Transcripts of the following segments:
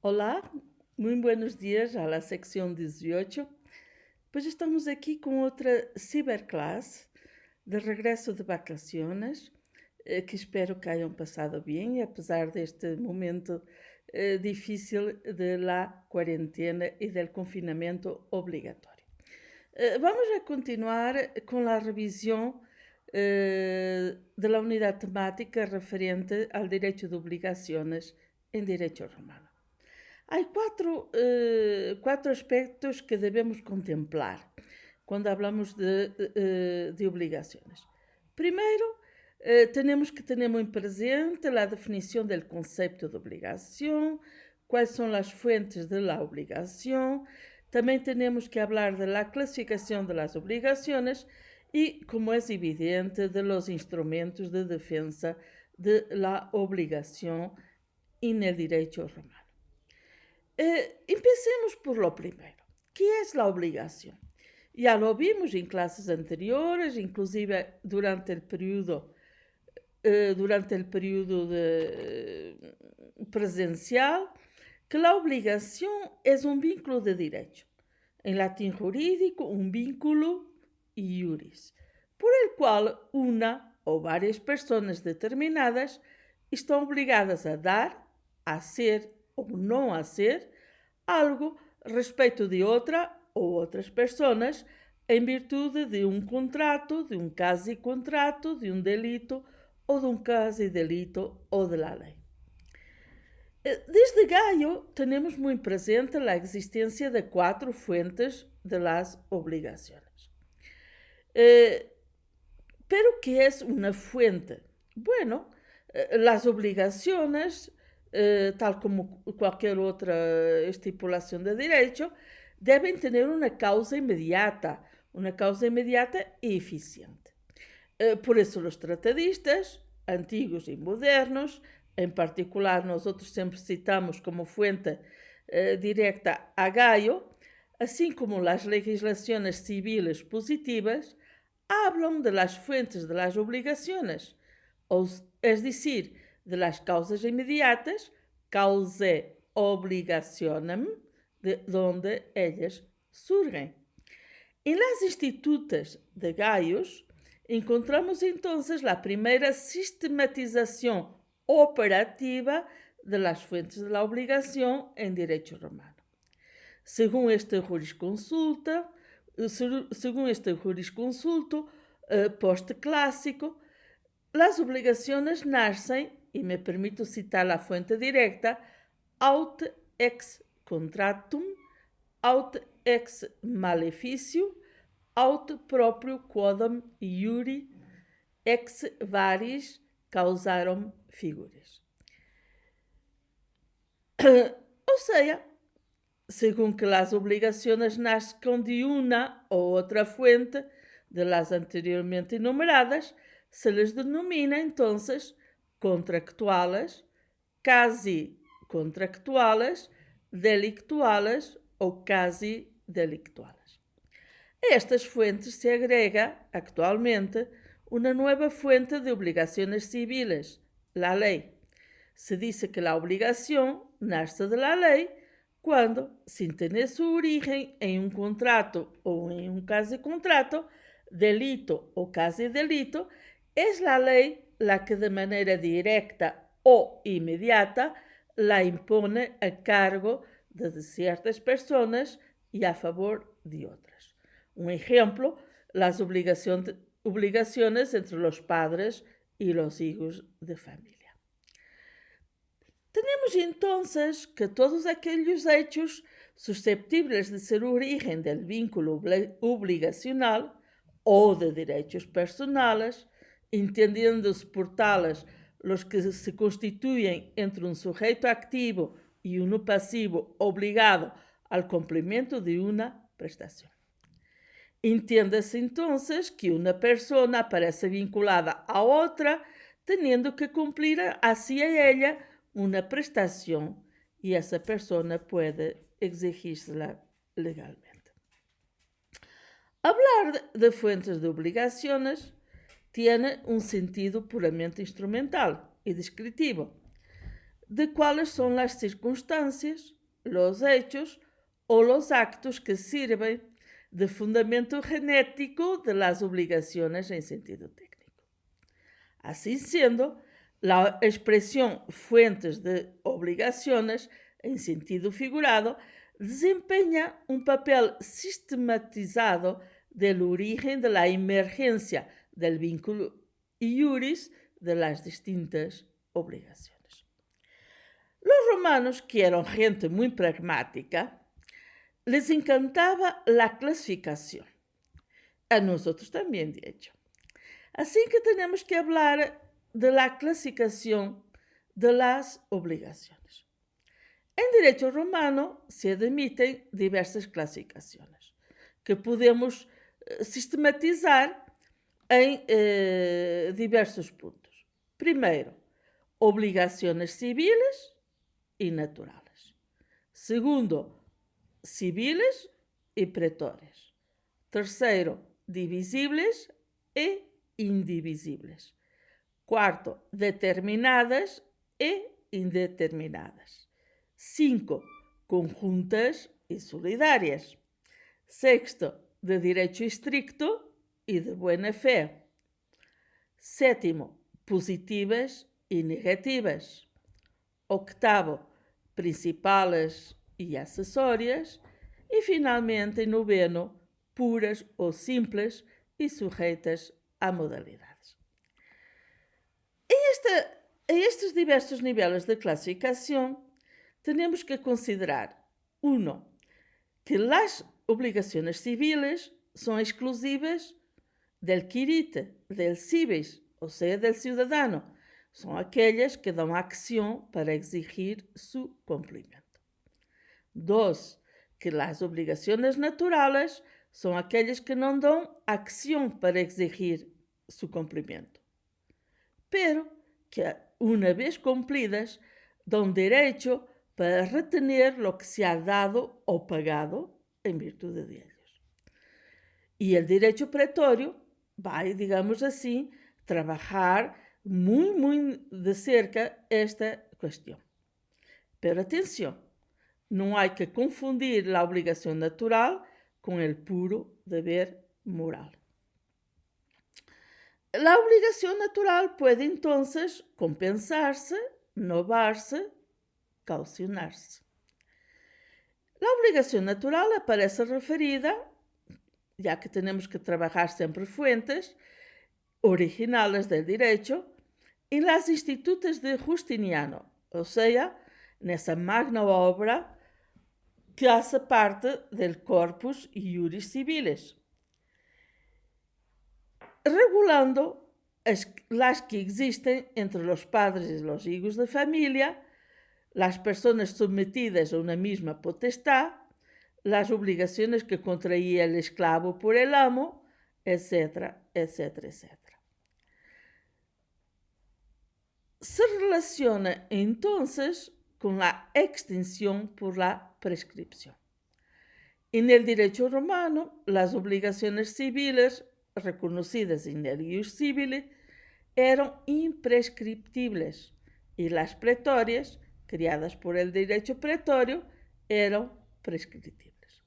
Olá, muito buenos dias a la sección 18. Pues estamos aquí con outra ciberclasse de regresso de vacaciones, que espero que hayan pasado bien, apesar deste momento difícil de la cuarentena y del confinamiento obligatorio. Vamos a continuar con la revisión de la unidad temática referente al derecho de obligaciones en derecho romano. Há quatro aspectos que devemos contemplar quando hablamos de obrigações. Primeiro, temos que ter muito presente a definição do conceito de obrigação, quais são as fuentes de la obrigação. Também temos que falar de la classificação de las obrigações e, como é evidente, de los instrumentos de defesa de la obrigação en el derecho romano. Empecemos por lo primero. ¿Qué es la obligación? Ya lo vimos en clases anteriores, inclusive durante el periodo presencial, que la obligación es un vínculo de derecho. En latín jurídico, un vínculo iuris, por el cual una o varias personas determinadas estão obrigadas a dar, a hacer ou não hacer algo respeito de outra ou outras pessoas em virtude de um contrato, de um quasi-contrato, de um delito ou de um quasi-delito ou de la lei. Desde Gaio temos muito presente a existência de quatro fuentes de las obligaciones. Pero ¿qué es una fuente? Bueno, las obligaciones, tal como cualquier otra estipulación de derecho, deben tener una causa inmediata y eficiente. Por eso los tratadistas, antigos y modernos, en particular nosotros siempre citamos como fuente directa a Gaio, así como las legislaciones civiles positivas, hablan de las fuentes de las obligaciones, es decir, de las causas inmediatas, causae obligationem, de donde ellas surgen. En las institutas de Gaius encontramos entonces la primera sistematización operativa de las fuentes de la obligación en derecho romano. Según este jurisconsulto post-clásico, las obligaciones nacen, y me permito citar la fuente directa, aut ex contractum, aut ex maleficio, aut proprio quodam iuri ex varis causarum figuris. O sea, según que las obligaciones nazcan de una o otra fuente de las anteriormente enumeradas, se les denomina entonces contractuales, casi contractuales, delictuales ou quasi delictuales. A estas fuentes se agrega actualmente una nueva fuente de obligaciones civiles, la ley. Se dice que la obligación nace de la ley cuando, sin tener su origen en un contrato o en un quasi-contrato, delito o casi delito, es la ley la que de manera directa o inmediata la impone a cargo de ciertas personas y a favor de otras. Un ejemplo, las obligaciones entre los padres y los hijos de familia. Tenemos entonces que todos aquellos hechos susceptibles de ser origen del vínculo obligacional o de derechos personales, entendiéndose por tales los que se constituyen entre un sujeto activo y uno pasivo obligado al cumplimiento de una prestación. Entiende-se entonces que una persona parece vinculada a otra teniendo que cumplir hacia ella una prestación y esa persona puede exigírsela legalmente. Hablar de fuentes de obligaciones tiene un sentido puramente instrumental y descriptivo. de cuáles son las circunstancias, los hechos o los actos que sirven de fundamento genético de las obligaciones en sentido técnico. Así siendo, la expresión fuentes de obligaciones en sentido figurado desempeña un papel sistematizado del origen de la emergencia del vínculo iuris de las distintas obligaciones. Los romanos, que eran gente muy pragmática, les encantaba la clasificación. A nosotros también, de hecho. Así que tenemos que hablar de la clasificación de las obligaciones. En derecho romano se admiten diversas clasificaciones que podemos sistematizar em diversos puntos. Primeiro, obrigações civis e naturais. Segundo, civis e pretórias. Terceiro, divisíveis e indivisíveis. Quarto, determinadas e indeterminadas. 5. Conjuntas e solidárias. Sexto, de direito estricto e de buena fé. Sétimo, positivas e negativas. Octavo, principales e acessórias. E, finalmente, noveno, puras ou simples e sujeitas a modalidades. Em estes diversos níveis de classificação, temos que considerar, 1. Que as obrigações civis são exclusivas del quirite, del civis, ou seja, del cidadano. São aquelas que dão acção para exigir seu cumprimento. 2. Que as obrigações naturais são aquelas que não dão acção para exigir seu cumprimento, pero que, uma vez cumpridas, dão direito para retener lo que se ha dado o pagado en virtude de ellos. Y el derecho pretorio va, digamos así, trabajar muy de cerca esta cuestión. Pero atención, no hay que confundir la obligación natural con el puro deber moral. La obligación natural puede entonces compensarse, novarse, caucionar-se. A obrigação natural aparece referida, já que temos que trabalhar sempre fuentes originales do direito, em las Institutas de Justiniano, ou seja, nessa magna obra que hace parte del Corpus Iuris Civilis, regulando las que existen entre los padres y los hijos de familia, las personas sometidas a una misma potestad, las obligaciones que contraía el esclavo por el amo, etcétera, etcétera, etcétera. Se relaciona entonces con la extinción por la prescripción. En el derecho romano, las obligaciones civiles reconocidas en el ius civile eran imprescriptibles y las pretorias, criadas por el derecho pretorio, eran prescriptibles.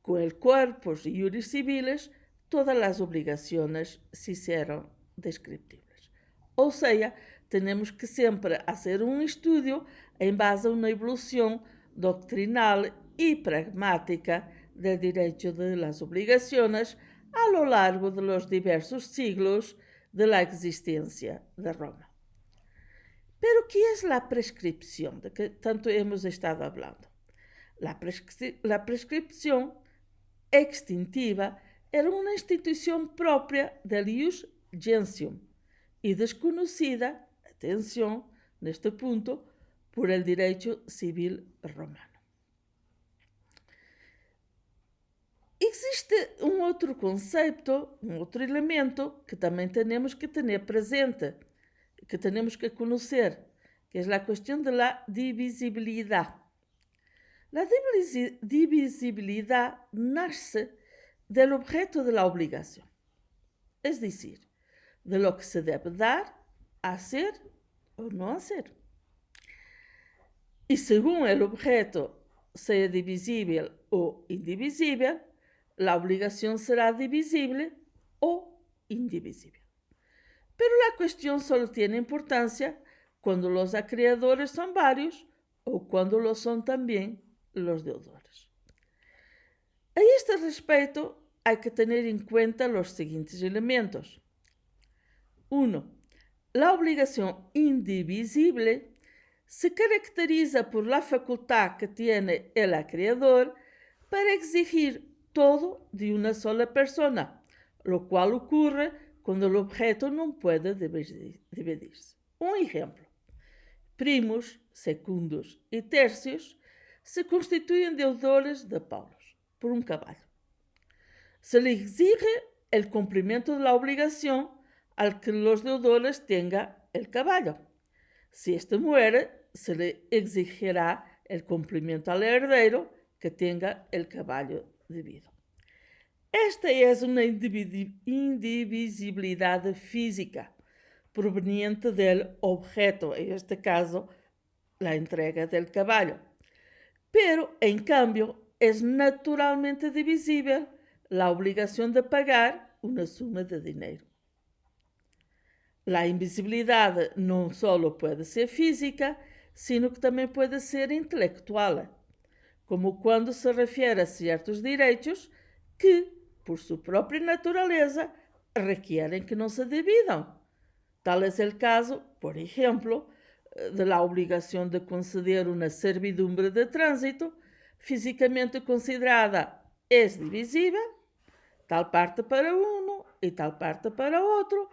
Con el corpus iuris civilis, todas las obligaciones se hicieron descriptibles. O sea, tenemos que siempre hacer un estudio en base a una evolución doctrinal y pragmática del derecho de las obligaciones a lo largo de los diversos siglos de la existencia de Roma. Pero, ¿qué es la prescripción de que tanto hemos estado hablando? La prescripción extintiva era una institución propia del ius gentium y desconocida, atención, neste punto, por el derecho civil romano. Existe um outro conceito, um outro elemento que também temos que ter presente, que temos que conhecer, que é a questão da divisibilidade. A divisibilidade nasce do objeto da obrigação, é decir, de lo que se deve dar, hacer ou não hacer. y según el objeto sea divisible o indivisible, la obligación será divisible o indivisible. Pero la cuestión solo tiene importancia cuando los acreedores son varios o cuando lo son también los deudores. A este respecto hay que tener en cuenta los siguientes elementos. 1. La obligación indivisible se caracteriza por la facultad que tiene el acreedor para exigir todo de una sola persona, lo cual ocurre cuando el objeto no puede dividirse. Un ejemplo. Primos, secundos y tercios se constituyen deudores de Paulos por un caballo. Se le exige el cumplimiento de la obligación al que los deudores tengan el caballo. Si éste muere, se le exigirá el cumplimiento al heredero que tenga el caballo debido. Esta es una indivisibilidad física proveniente del objeto, en este caso, la entrega del caballo. Pero, en cambio, es naturalmente divisible la obligación de pagar una suma de dinero. La invisibilidad no solo puede ser física, sino que también puede ser intelectual, como cuando se refiere a ciertos derechos que, por su propia naturaleza, requieren que no se dividan. Tal es el caso, por ejemplo, de la obligación de conceder una servidumbre de tránsito, físicamente considerada es divisible, tal parte para uno y tal parte para otro,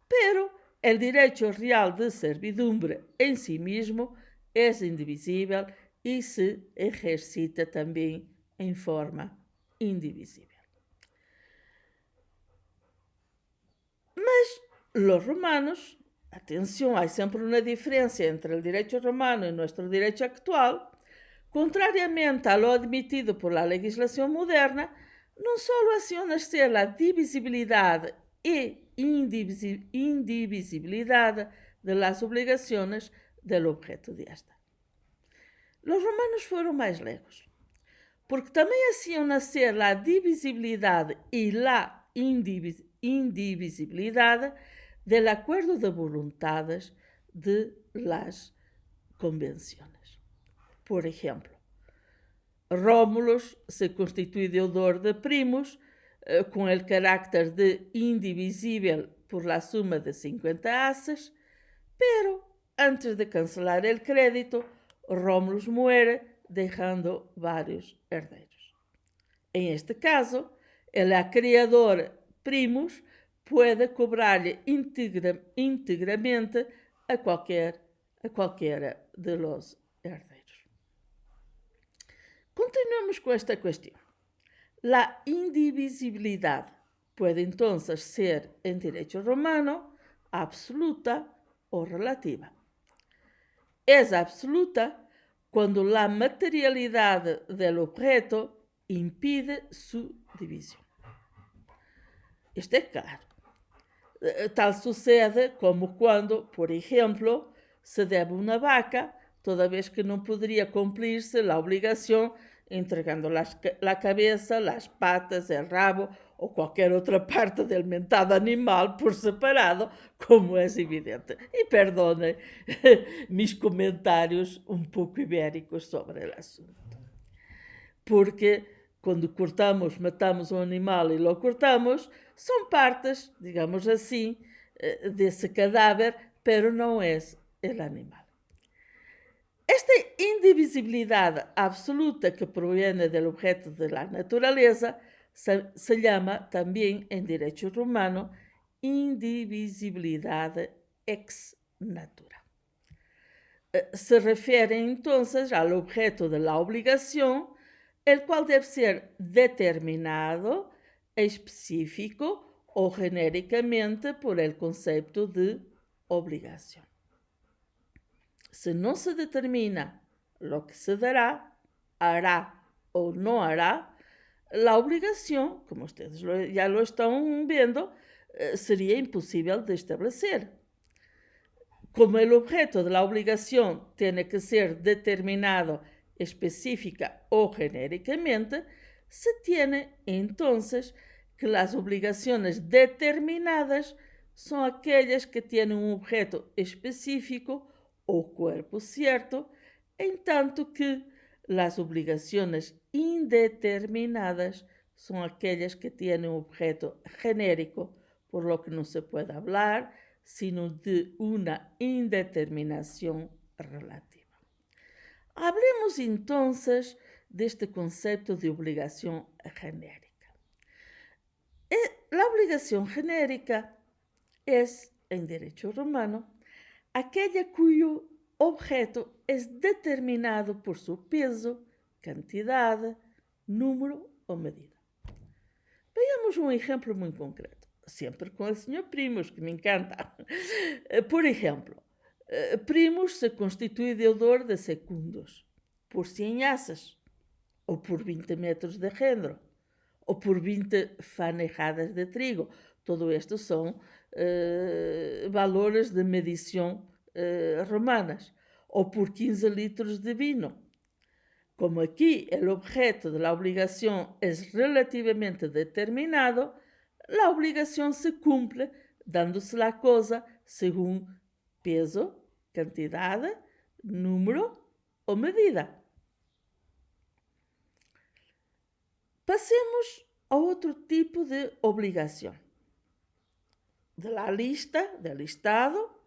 pero el derecho real de servidumbre en sí mismo es indivisible y se ejercita también en forma indivisible. Mas los romanos, atención, hay siempre una diferencia entre el derecho romano y nuestro derecho actual, contrariamente a lo admitido por la legislación moderna, no solo hacían nacer la divisibilidad y indivisibilidad de las obligaciones del objeto de esta. Los romanos fueron más lejos, porque también hacían nacer la divisibilidad y la indivisibilidad del acuerdo de voluntades de las convenciones. Por ejemplo, Rómulo se constituye deudor de Primos con el carácter de indivisible por la suma de 50 haces, pero antes de cancelar el crédito, Rómulo muere dejando varios herederos. En este caso, el acreedor Primus puede cobrarle íntegramente a cualquiera de los herederos. Continuemos con esta cuestión. La indivisibilidad puede entonces ser en derecho romano absoluta o relativa. Es absoluta cuando la materialidad del objeto impide su división. Esto es claro. Tal sucede como cuando, por ejemplo, se debe una vaca, toda vez que no podría cumplirse la obligación entregando la cabeza, las patas, el rabo o cualquier otra parte del mentado animal por separado, como es evidente. Y perdone mis comentarios un poco ibéricos sobre el asunto. Porque cuando matamos un animal y lo cortamos, son partes, digamos así, de ese cadáver, pero no es el animal. Esta indivisibilidad absoluta que proviene del objeto de la naturaleza se llama también en derecho romano indivisibilidad ex natura. Se refiere entonces al objeto de la obligación, el cual debe ser determinado, específico o genéricamente por el concepto de obligación. Si no se determina lo que se dará, hará o no hará, la obligación, como ustedes ya lo están viendo, sería imposible de establecer. como el objeto de la obligación tiene que ser determinado específica o genéricamente, se tiene entonces que las obligaciones determinadas son aquellas que tienen un objeto específico o cuerpo cierto, en tanto que las obligaciones indeterminadas son aquellas que tienen un objeto genérico, por lo que no se puede hablar sino de una indeterminación relativa. Hablemos entonces de este concepto de obligación genérica. La obligación genérica es, en derecho romano, aquella cuyo objeto es determinado por su peso, cantidad, número o medida. Veamos un ejemplo muy concreto, sempre com o Sr. Primos, que me encanta. Por exemplo, Primos se constitui deudor de secundos por 100 assas, ou por 20 metros de rendro, ou por 20 fanejadas de trigo. Todo isto são valores de medição romanas, ou por 15 litros de vino. Como aquí el objeto de la obligación es relativamente determinado, la obligación se cumple dándose la cosa según peso, cantidad, número o medida. Pasemos a otro tipo de obligación. De la lista, del listado,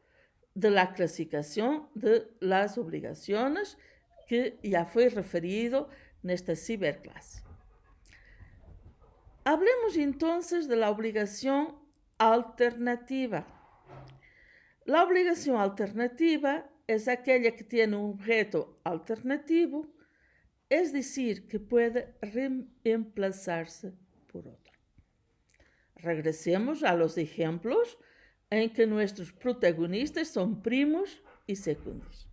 de la clasificación de las obligaciones que ya fue referido nesta ciberclase. Hablemos entonces de la obligación alternativa. La obligación alternativa es aquella que tiene un objeto alternativo, es decir, que puede reemplazarse por otro. Regresemos a los ejemplos en que nuestros protagonistas son primos y secundos.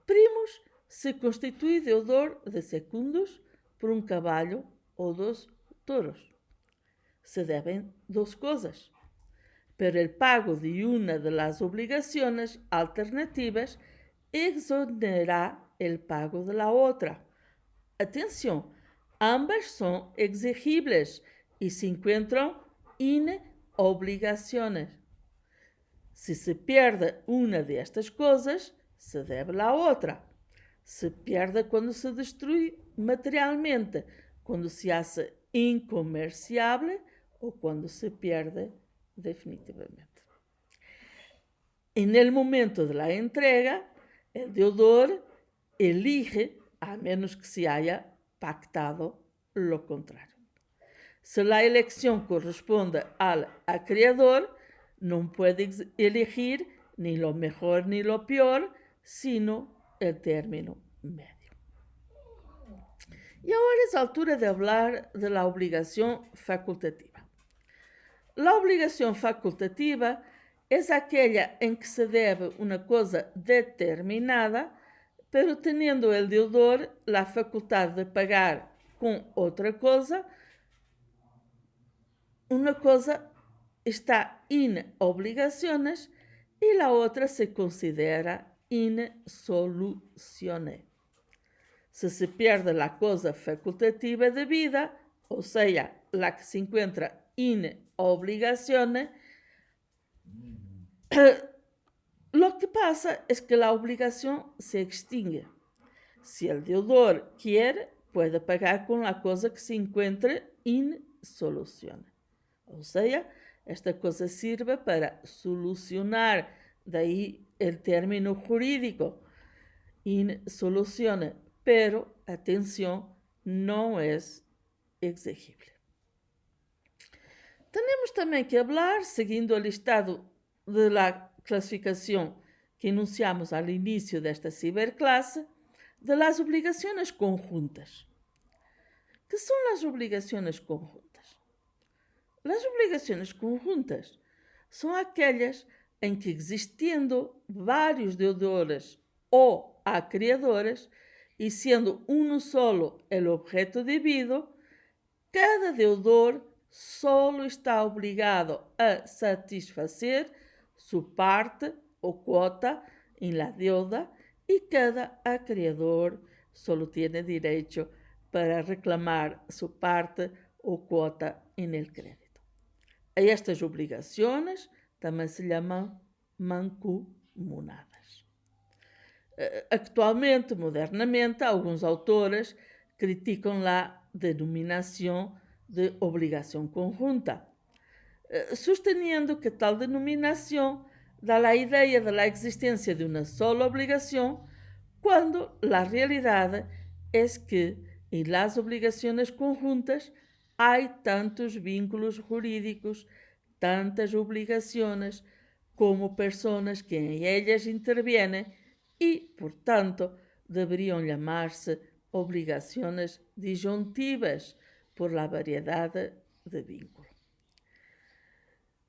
Primos se constituye deudor de secundos por un caballo o 2 toros. Se deben 2 cosas, pero el pago de una de las obligaciones alternativas exonera el pago de la otra. Atención, ambas son exigibles y se encuentran en obligaciones. Si se pierde una de estas cosas, se debe la otra. Se pierde cuando se destruye materialmente, cuando se hace incomerciable o cuando se pierde definitivamente. En el momento de la entrega, el deudor elige, a menos que se haya pactado lo contrario. Si la elección corresponde al acreedor, no puede elegir ni lo mejor ni lo peor, sino el término medio. Y ahora es altura de hablar de la obligación facultativa. La obligación facultativa es aquella en que se debe una cosa determinada, pero teniendo el deudor la facultad de pagar con otra cosa, una cosa está en obligaciones y la otra se considera en soluciones. Si se pierde la cosa facultativa debida, o sea, la que se encuentra en obligaciones, lo que pasa es que la obligación se extingue. Si el deudor quiere, puede pagar con la cosa que se encuentre en soluciones. O sea, esta cosa sirve para solucionar, de ahí el término jurídico, en soluciones. Pero, atención, no es exigible. Tenemos también que hablar, siguiendo el listado de la clasificación que enunciamos al inicio de esta ciberclase, de las obligaciones conjuntas. ¿Qué son las obligaciones conjuntas? Las obligaciones conjuntas son aquellas en que, existiendo varios deudores o acreedores, y siendo uno solo el objeto debido, cada deudor solo está obligado a satisfacer su parte o cuota en la deuda y cada acreedor solo tiene derecho para reclamar su parte o cuota en el crédito. A estas obrigaciones também se chamam mancomunadas. Actualmente, modernamente, alguns autores criticam a denominação de obrigação conjunta, sosteniendo que tal denominación da la idea de la existencia de una sola obligación, cuando la realidad es que en las obligaciones conjuntas hay tantos vínculos jurídicos, tantas obligaciones como personas que en ellas intervienen y, por tanto, deberían llamarse obligaciones disyuntivas por la variedad de vínculos.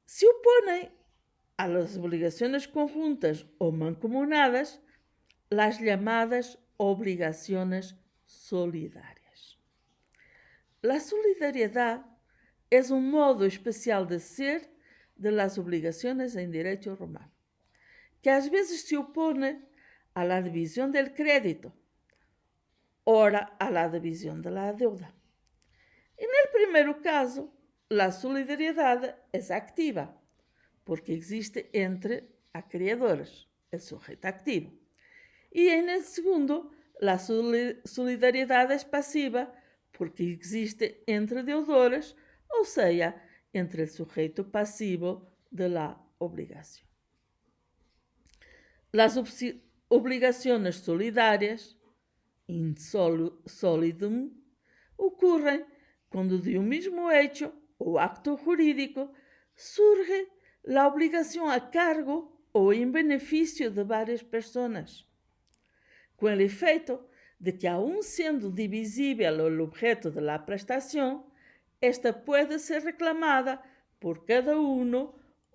Se oponen a las obligaciones conjuntas o mancomunadas las llamadas obligaciones solidarias. La solidaridad es un modo especial de ser de las obligaciones en derecho romano, que a veces se opone a la división del crédito, ora a la división de la deuda. En el primer caso, la solidaridad es activa, porque existe entre acreedores, el sujeto activo. Y en el segundo, la solidaridad es pasiva, porque existe entre deudores, o sea, entre el sujeto pasivo de la obligación. Las obligaciones solidarias, in solidum, ocurren cuando de un mismo hecho o acto jurídico surge la obligación a cargo o en beneficio de varias personas, con el efecto de que, aun siendo divisible el objeto de la prestación, esta puede ser reclamada por cada uno